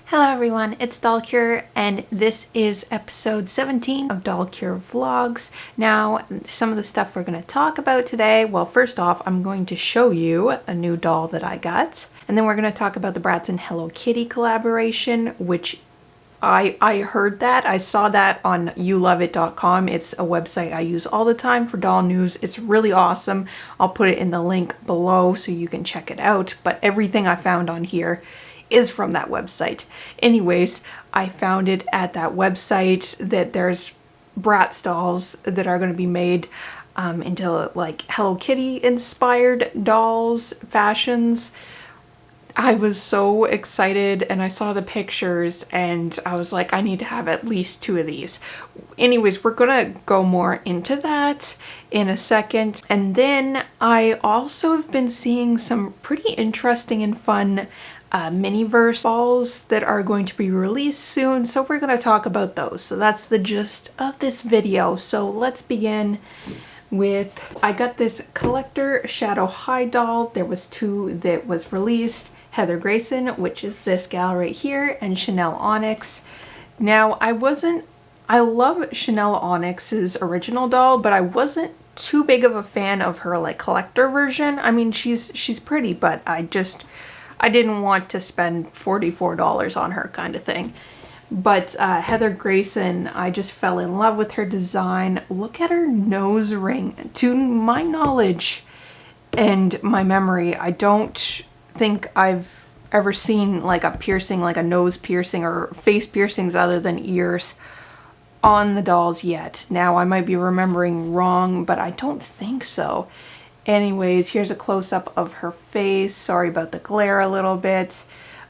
Hello everyone, it's Dollcure and this is episode 17 of Dollcure Vlogs. Now, some of the stuff we're going to talk about today, well, first off, I'm going to show you a new doll that I got. And then we're going to talk about the BRATZ and Hello Kitty collaboration, which I heard that. I saw that on youloveit.com. It's a website I use all the time for doll news. It's really awesome. I'll put it in the link below so you can check it out. But everything I found on here is from that website. Anyways, I found it at that website that there's BRATZ dolls that are going to be made into like Hello Kitty inspired dolls, fashions. I was so excited and I saw the pictures and I was like, I need to have at least 2 of these. Anyways, we're gonna go more into that in a second. And then I also have been seeing some pretty interesting and fun mini-verse balls that are going to be released soon, so we're going to talk about those. So that's the gist of this video. So let's begin with, I got this collector Shadow High doll. There was 2 that was released. Heather Grayson, which is this gal right here, and Chanel Onyx. Now I love Chanel Onyx's original doll, but I wasn't too big of a fan of her like collector version. I mean, she's pretty, but I didn't want to spend $44 on her kind of thing. But Heather Grayson, I just fell in love with her design. Look at her nose ring. To my knowledge and my memory, I don't think I've ever seen like a piercing, like a nose piercing or face piercings other than ears on the dolls yet. Now I might be remembering wrong, but I don't think so. Anyways, here's a close-up of her face. Sorry about the glare a little bit.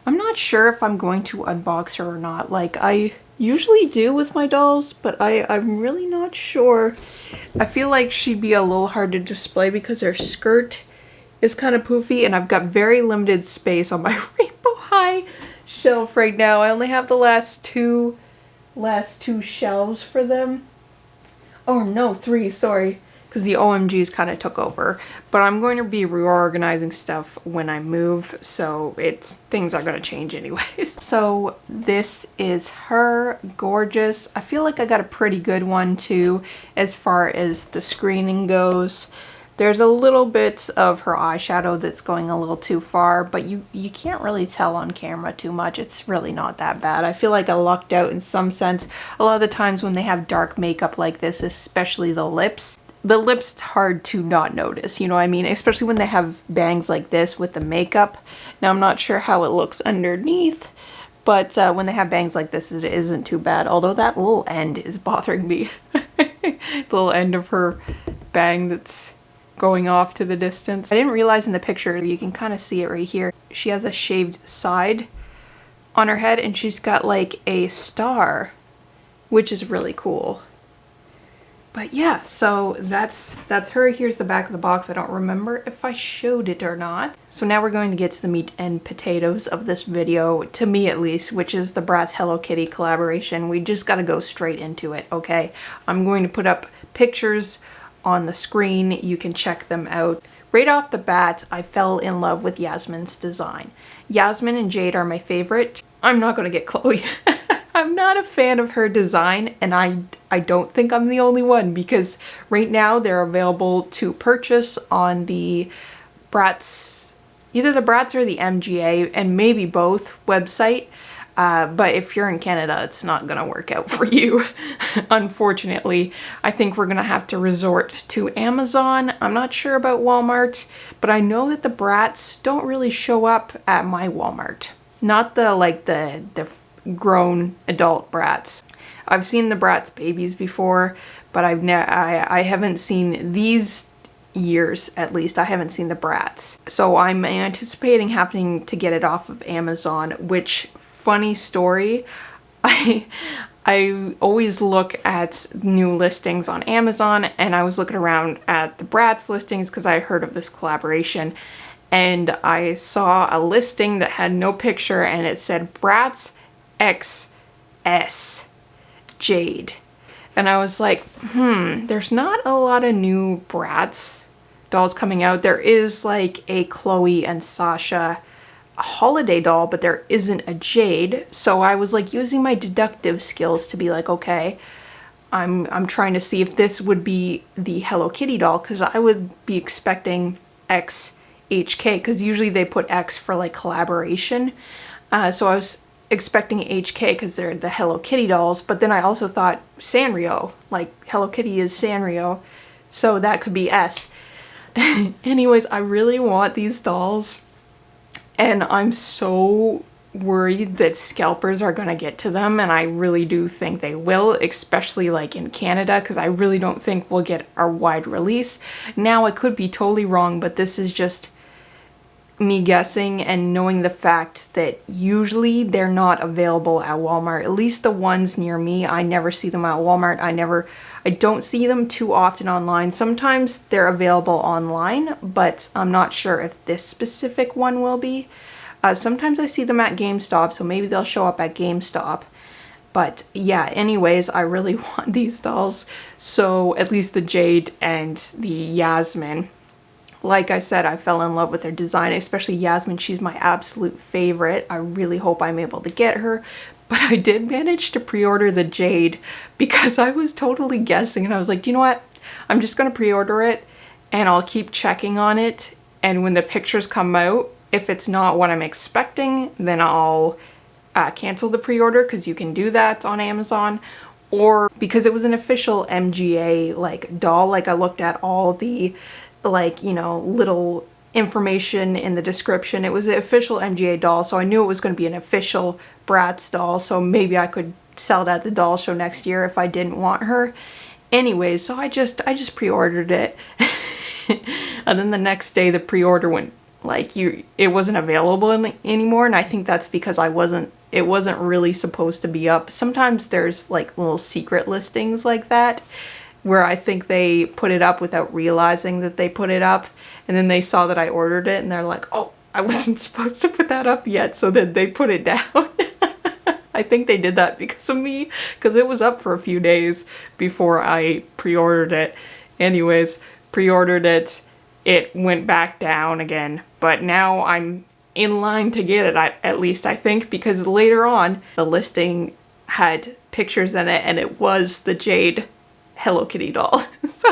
I'm not sure if I'm going to unbox her or not. Like I usually do with my dolls, but I'm really not sure. I feel like she'd be a little hard to display because her skirt is kind of poofy and I've got very limited space on my Rainbow High shelf right now. I only have the last two shelves for them. Oh no, 3, sorry. Because the OMGs kind of took over. But I'm going to be reorganizing stuff when I move, so things are going to change anyways. So this is her. Gorgeous. I feel like I got a pretty good one too as far as the screening goes. There's a little bit of her eyeshadow that's going a little too far, but you can't really tell on camera too much. It's really not that bad. I feel like I lucked out in some sense. A lot of the times when they have dark makeup like this, especially the lips, it's hard to not notice, you know what I mean? Especially when they have bangs like this with the makeup. Now, I'm not sure how it looks underneath, but when they have bangs like this, it isn't too bad. Although that little end is bothering me. The little end of her bang that's going off to the distance. I didn't realize in the picture, you can kind of see it right here. She has a shaved side on her head and she's got like a star, which is really cool. But yeah, so that's her. Here's the back of the box. I don't remember if I showed it or not. So now we're going to get to the meat and potatoes of this video, to me at least, which is the BRATZ Hello Kitty collaboration. We just got to go straight into it, okay? I'm going to put up pictures on the screen. You can check them out. Right off the bat, I fell in love with Yasmin's design. Yasmin and Jade are my favorite. I'm not going to get Chloe. I'm not a fan of her design, and I don't think I'm the only one, because right now they're available to purchase on the BRATZ, either the BRATZ or the MGA, and maybe both website. But if you're in Canada, it's not gonna work out for you. Unfortunately, I think we're gonna have to resort to Amazon. I'm not sure about Walmart, but I know that the BRATZ don't really show up at my Walmart. Not the grown adult BRATZ. I've seen the BRATZ babies before, but I haven't seen these years, at least I haven't seen the BRATZ. So I'm anticipating having to get it off of Amazon, which, funny story, I always look at new listings on Amazon, and I was looking around at the BRATZ listings because I heard of this collaboration, and I saw a listing that had no picture and it said BRATZ XS Jade. And I was like, there's not a lot of new BRATZ dolls coming out. There is like a Chloe and Sasha a holiday doll, but there isn't a Jade. So I was like using my deductive skills to be like, okay, I'm trying to see if this would be the Hello Kitty doll, because I would be expecting XHK, because usually they put X for like collaboration. So I was expecting HK because they're the Hello Kitty dolls, but then I also thought Sanrio, like Hello Kitty is Sanrio, so that could be S. Anyways, I really want these dolls, and I'm so worried that scalpers are gonna get to them, and I really do think they will, especially like in Canada, because I really don't think we'll get our wide release. Now, I could be totally wrong, but this is just me guessing and knowing the fact that usually they're not available at Walmart. At least the ones near me, I never see them at Walmart. I don't see them too often online. Sometimes they're available online, but I'm not sure if this specific one will be. Sometimes I see them at GameStop, so maybe they'll show up at GameStop. But yeah, anyways, I really want these dolls. So at least the Jade and the Yasmin. Like I said, I fell in love with their design, especially Yasmin. She's my absolute favorite. I really hope I'm able to get her. But I did manage to pre-order the Jade because I was totally guessing, and I was like, do you know what? I'm just going to pre-order it and I'll keep checking on it. And when the pictures come out, if it's not what I'm expecting, then I'll cancel the pre-order, because you can do that on Amazon. Or because it was an official MGA like doll, like I looked at all the like, you know, little information in the description. It was an official MGA doll, so I knew it was going to be an official BRATZ doll, so maybe I could sell it at the doll show next year if I didn't want her. Anyways, so I just pre-ordered it. And then the next day the pre-order went like it wasn't available anymore, and I think that's because it wasn't really supposed to be up. Sometimes there's like little secret listings like that, where I think they put it up without realizing that they put it up, and then they saw that I ordered it and they're like, oh, I wasn't supposed to put that up yet, so then they put it down. I think they did that because of me, because it was up for a few days before I pre-ordered it. Anyways, pre-ordered it, it went back down again, but now I'm in line to get it, at least I think, because later on the listing had pictures in it and it was the Jade Hello Kitty doll. So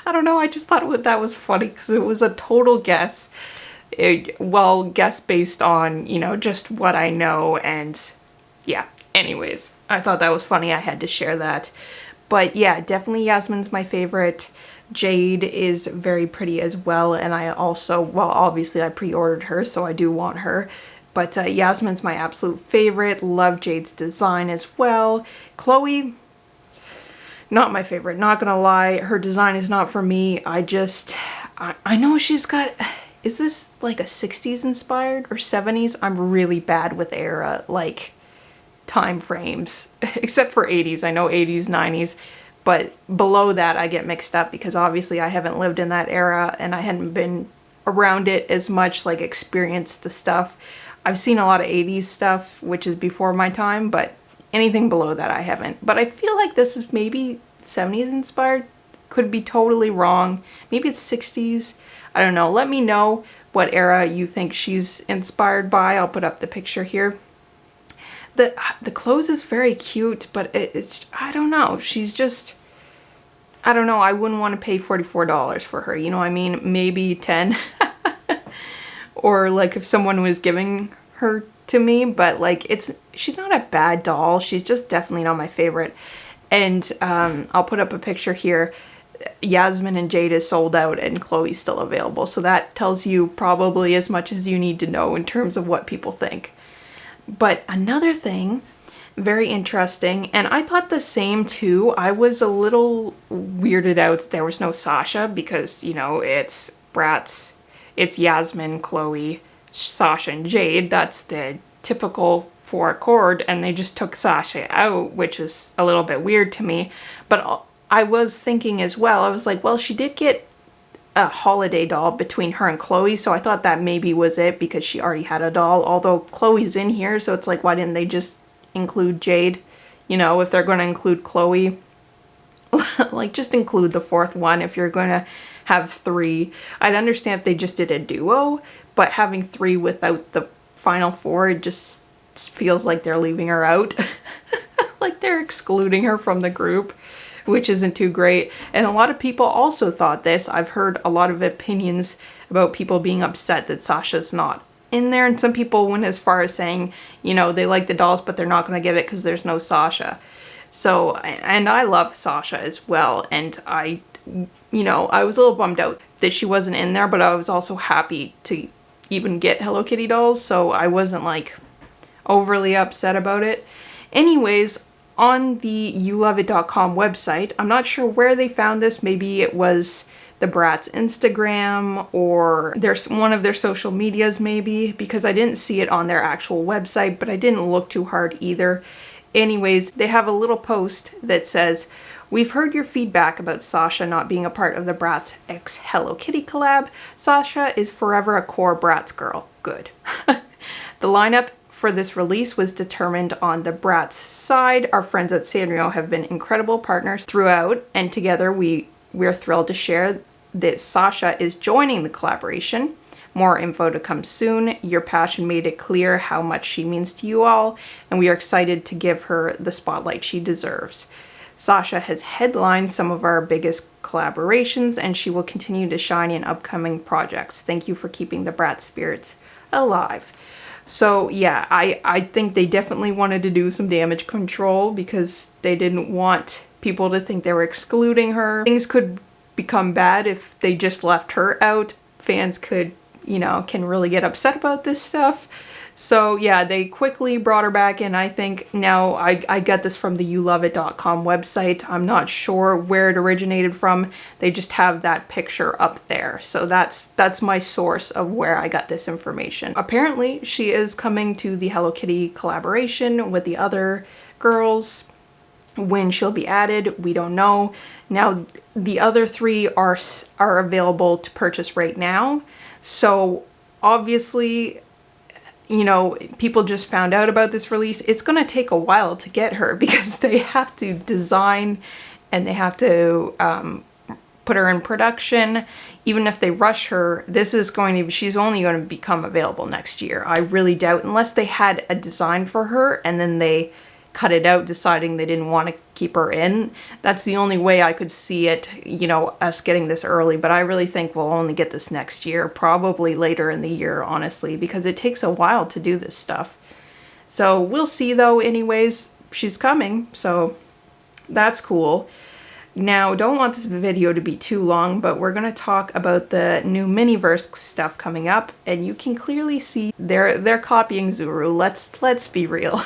I don't know, I just thought that was funny because it was a total guess. Guess based on, you know, just what I know, and yeah, anyways, I thought that was funny. I had to share that. But yeah, definitely Yasmin's my favorite. Jade is very pretty as well, and I also, well, obviously I pre-ordered her, so I do want her. But Yasmin's my absolute favorite. Love Jade's design as well. Chloe, not my favorite, not gonna lie. Her design is not for me. I know she's got, is this like a 60s inspired or 70s? I'm really bad with era, like, time frames, except for 80s. I know 80s, 90s, but below that I get mixed up because obviously I haven't lived in that era and I hadn't been around it as much, like experienced the stuff. I've seen a lot of 80s stuff, which is before my time, but anything below that I haven't. But I feel like this is maybe 70s inspired. Could be totally wrong. Maybe it's 60s. I don't know. Let me know what era you think she's inspired by. I'll put up the picture here. The clothes is very cute, but it's, I don't know. She's just, I don't know. I wouldn't want to pay $44 for her. You know what I mean? Maybe 10. Or like if someone was giving her to me, but like she's not a bad doll. She's just definitely not my favorite. And I'll put up a picture here. Yasmin and Jade is sold out and Chloe's still available. So that tells you probably as much as you need to know in terms of what people think. But another thing, very interesting, and I thought the same too. I was a little weirded out that there was no Sasha because, you know, it's BRATZ, it's Yasmin, Chloe, Sasha, and Jade. That's the typical 4-chord, and they just took Sasha out, which is a little bit weird to me. But I was thinking as well, I was like, well, she did get a holiday doll between her and Chloe, so I thought that maybe was it because she already had a doll, although Chloe's in here, so it's like, why didn't they just include Jade? You know, if they're going to include Chloe, like just include the 4th one if you're going to have 3. I'd understand if they just did a duo, but having 3 without the final four, it just feels like they're leaving her out. Like they're excluding her from the group, which isn't too great. And a lot of people also thought this. I've heard a lot of opinions about people being upset that Sasha's not in there, and some people went as far as saying, you know, they like the dolls but they're not going to get it because there's no Sasha. So, and I love Sasha as well, and I was a little bummed out that she wasn't in there, but I was also happy to even get Hello Kitty dolls, so I wasn't like overly upset about it. Anyways, on the youloveit.com website, I'm not sure where they found this. Maybe it was the BRATZ Instagram or there's one of their social medias maybe, because I didn't see it on their actual website, but I didn't look too hard either. Anyways, they have a little post that says, "We've heard your feedback about Sasha not being a part of the BRATZ X Hello Kitty collab. Sasha is forever a core BRATZ girl." Good. The lineup for this release was determined on the BRATZ side. Our friends at Sanrio have been incredible partners throughout, and together we're thrilled to share that Sasha is joining the collaboration. More info to come soon. Your passion made it clear how much she means to you all, and we are excited to give her the spotlight she deserves. Sasha has headlined some of our biggest collaborations, and she will continue to shine in upcoming projects. Thank you for keeping the BRATZ spirits alive. So yeah, I think they definitely wanted to do some damage control because they didn't want people to think they were excluding her. Things could become bad if they just left her out. Fans could, can really get upset about this stuff. So yeah, they quickly brought her back in. I think now I got this from the youloveit.com website. I'm not sure where it originated from. They just have that picture up there. So that's my source of where I got this information. Apparently she is coming to the Hello Kitty collaboration with the other girls. When she'll be added, we don't know. Now the other three are available to purchase right now. So obviously, people just found out about this release. It's going to take a while to get her because they have to design and they have to put her in production. Even if they rush her, she's only going to become available next year. I really doubt, unless they had a design for her and then they cut it out deciding they didn't want to keep her in. That's the only way I could see it, us getting this early, but I really think we'll only get this next year, probably later in the year, honestly, because it takes a while to do this stuff. So we'll see though. Anyways, she's coming, so that's cool. Now, don't want this video to be too long, but we're going to talk about the new Miniverse stuff coming up, and you can clearly see they're copying Zuru. Let's be real.